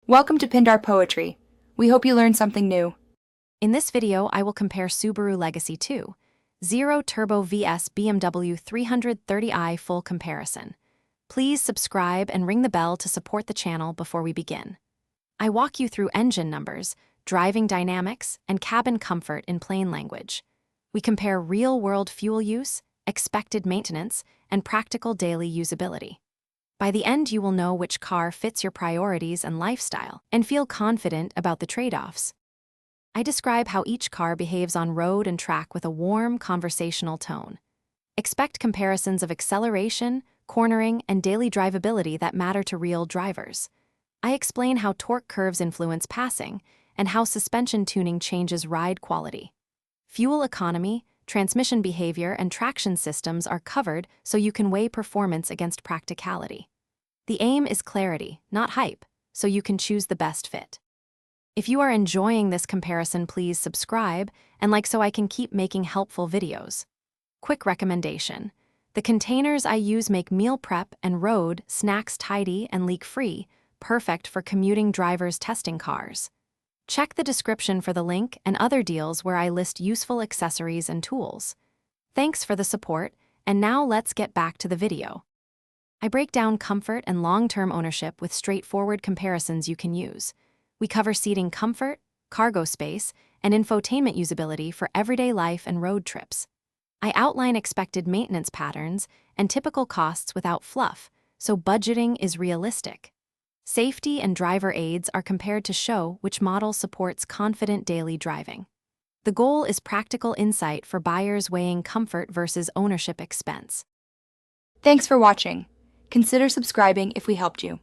Welcome to Pindar Poetry. We hope you learned something new. In this video, I will compare Subaru Legacy 2.0 Turbo vs BMW 330i full comparison. Please subscribe and ring the bell to support the channel before we begin. I walk you through engine numbers, driving dynamics, and cabin comfort in plain language. We compare real-world fuel use, expected maintenance, and practical daily usability. By the end, you will know which car fits your priorities and lifestyle, and feel confident about the trade-offs. I describe how each car behaves on road and track with a warm, conversational tone. Expect comparisons of acceleration, cornering, and daily drivability that matter to real drivers. I explain how torque curves influence passing, and how suspension tuning changes ride quality. Fuel economy, transmission behavior, and traction systems are covered so you can weigh performance against practicality. The aim is clarity, not hype, so you can choose the best fit. If you are enjoying this comparison, please subscribe and like so I can keep making helpful videos. Quick recommendation: the containers I use make meal prep and road snacks tidy and leak-free, perfect for commuting drivers testing cars. Check the description for the link and other deals where I list useful accessories and tools. Thanks for the support, and now let's get back to the video. I break down comfort and long-term ownership with straightforward comparisons you can use. We cover seating comfort, cargo space, and infotainment usability for everyday life and road trips. I outline expected maintenance patterns and typical costs without fluff, so budgeting is realistic. Safety and driver aids are compared to show which model supports confident daily driving. The goal is practical insight for buyers weighing comfort versus ownership expense. Thanks for watching. Consider subscribing if we helped you.